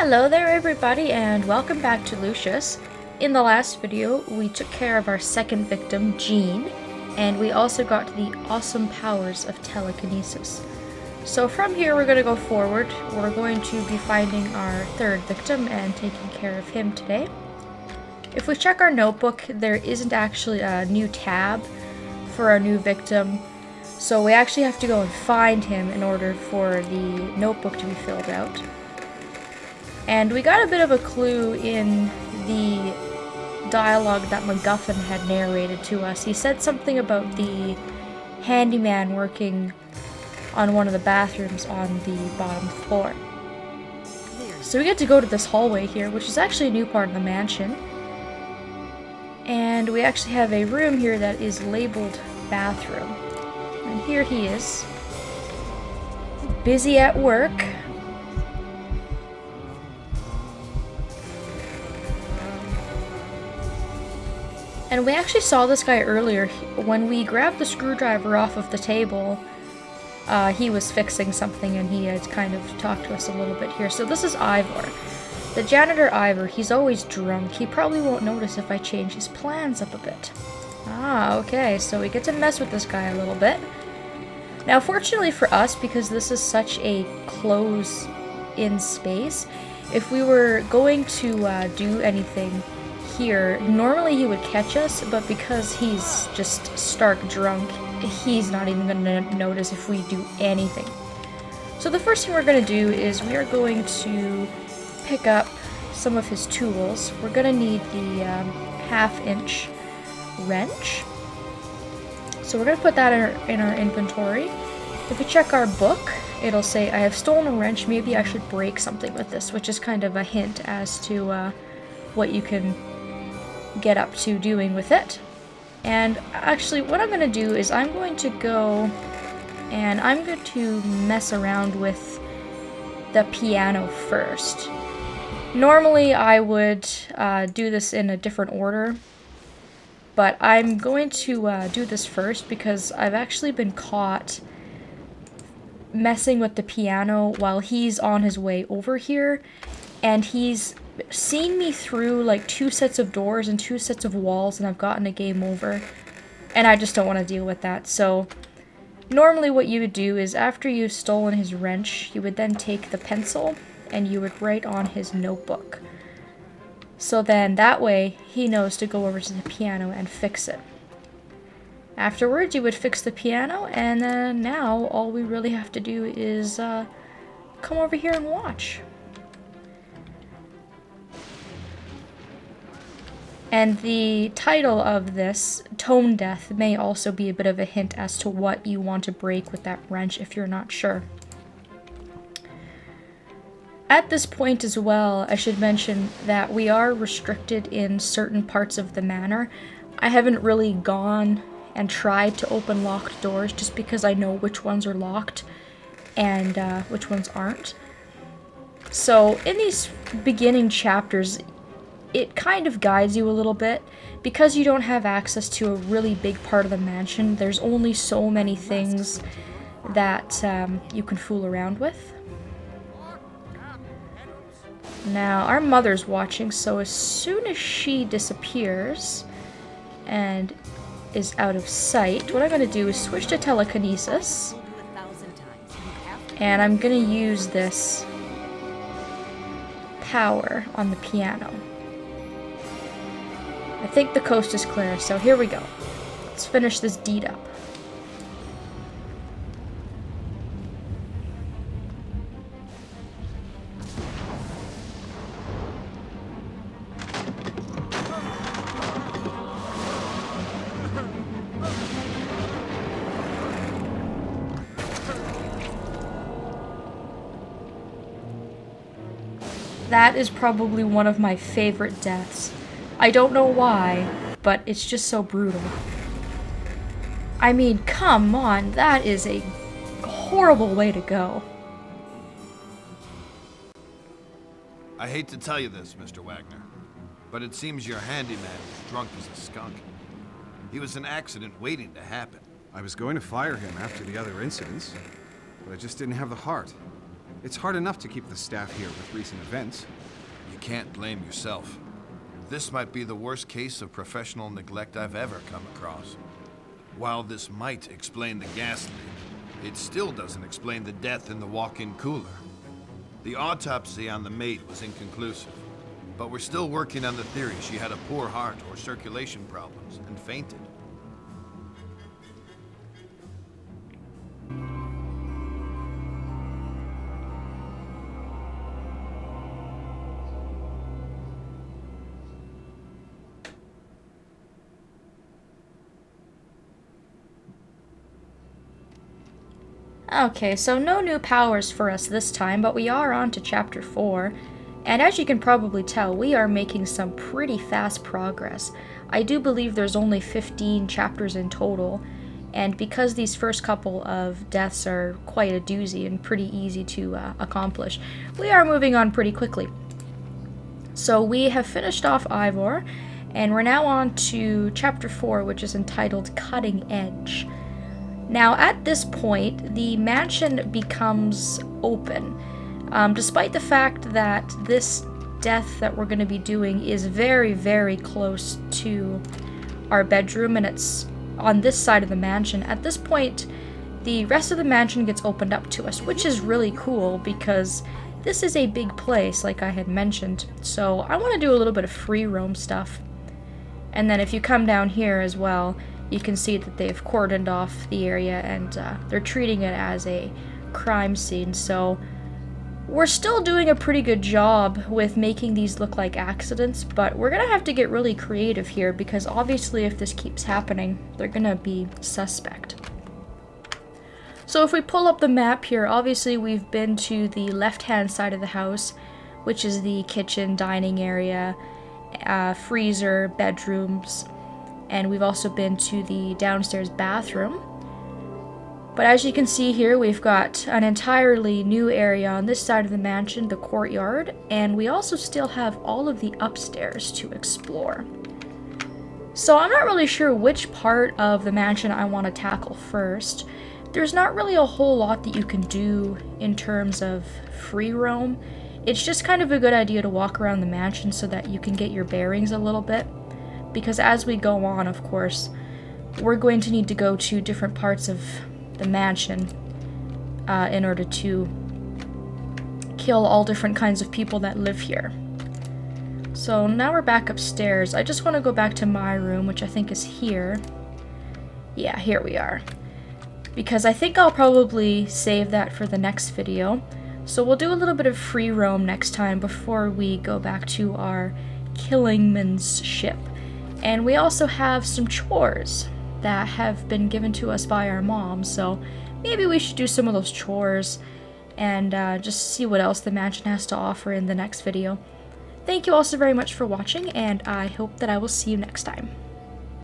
Hello there everybody and welcome back to Lucius. In the last video, we took care of our second victim, Jean, and we also got the awesome powers of telekinesis. So from here we're going to go forward. We're going to be finding our third victim and taking care of him today. If we check our notebook, there isn't actually a new tab for our new victim, so we actually have to go and find him in order for the notebook to be filled out. And we got a bit of a clue in the dialogue that MacGuffin had narrated to us. He said something about the handyman working on one of the bathrooms on the bottom floor. So we get to go to this hallway here, which is actually a new part of the mansion. And we actually have a room here that is labeled bathroom. And here he is, busy at work. And we actually saw this guy earlier. When we grabbed the screwdriver off of the table, he was fixing something and he had kind of talked to us a little bit here. So this is Ivor. The janitor Ivor, he's always drunk. He probably won't notice if I change his plans up a bit. Ah, okay, so we get to mess with this guy a little bit. Now, fortunately for us, because this is such a close-in space, if we were going to do anything here, normally he would catch us, but because he's just stark drunk, he's not even going to notice if we do anything. So the first thing we're going to do is we are going to pick up some of his tools. We're going to need the half-inch wrench. So we're going to put that in our inventory. If we check our book, it'll say, I have stolen a wrench, maybe I should break something with this, which is kind of a hint as to what you can get up to doing with it. And actually what I'm going to do is I'm going to go and I'm going to mess around with the piano first. Normally I would do this in a different order, but I'm going to do this first because I've actually been caught messing with the piano while he's on his way over here, and he's seen me through like 2 sets of doors and 2 sets of walls, and I've gotten a game over, and I just don't want to deal with that. So normally what you would do is after you've stolen his wrench, you would then take the pencil and you would write on his notebook. So then that way he knows to go over to the piano and fix it. Afterwards you would fix the piano, and then now all we really have to do is come over here and watch. And the title of this, Tone Death, may also be a bit of a hint as to what you want to break with that wrench if you're not sure. At this point as well, I should mention that we are restricted in certain parts of the manor. I haven't really gone and tried to open locked doors just because I know which ones are locked and which ones aren't. So in these beginning chapters, it kind of guides you a little bit. Because you don't have access to a really big part of the mansion, there's only so many things that you can fool around with. Now, our mother's watching, so as soon as she disappears and is out of sight, what I'm going to do is switch to telekinesis, and I'm going to use this power on the piano. I think the coast is clear, so here we go. Let's finish this deed up. That is probably one of my favorite deaths. I don't know why, but it's just so brutal. I mean, come on, that is a horrible way to go. I hate to tell you this, Mr. Wagner, but it seems your handyman was drunk as a skunk. He was an accident waiting to happen. I was going to fire him after the other incidents, but I just didn't have the heart. It's hard enough to keep the staff here with recent events. You can't blame yourself. This might be the worst case of professional neglect I've ever come across. While this might explain the gas leak, it still doesn't explain the death in the walk-in cooler. The autopsy on the maid was inconclusive, but we're still working on the theory she had a poor heart or circulation problems and fainted. Okay, so no new powers for us this time, but we are on to Chapter 4. And as you can probably tell, we are making some pretty fast progress. I do believe there's only 15 chapters in total, and because these first couple of deaths are quite a doozy and pretty easy to accomplish, we are moving on pretty quickly. So we have finished off Ivor, and we're now on to Chapter 4, which is entitled Cutting Edge. Now, at this point, the mansion becomes open, despite the fact that this death that we're going to be doing is very, very close to our bedroom, and it's on this side of the mansion. At this point, the rest of the mansion gets opened up to us, which is really cool because this is a big place, like I had mentioned. So I want to do a little bit of free roam stuff. And then if you come down here as well, you can see that they've cordoned off the area and they're treating it as a crime scene. So we're still doing a pretty good job with making these look like accidents, but we're gonna have to get really creative here because obviously if this keeps happening, they're gonna be suspect. So if we pull up the map here, obviously we've been to the left-hand side of the house, which is the kitchen, dining area, freezer, bedrooms, and we've also been to the downstairs bathroom. But as you can see here, we've got an entirely new area on this side of the mansion, the courtyard, and we also still have all of the upstairs to explore. So I'm not really sure which part of the mansion I want to tackle first. There's not really a whole lot that you can do in terms of free roam. It's just kind of a good idea to walk around the mansion so that you can get your bearings a little bit. Because as we go on, of course, we're going to need to go to different parts of the mansion in order to kill all different kinds of people that live here. So now we're back upstairs. I just want to go back to my room, which I think is here. Yeah, here we are. Because I think I'll probably save that for the next video. So we'll do a little bit of free roam next time before we go back to our Killingman's ship. And we also have some chores that have been given to us by our mom, so maybe we should do some of those chores and just see what else the mansion has to offer in the next video. Thank you all so very much for watching, and I hope that I will see you next time.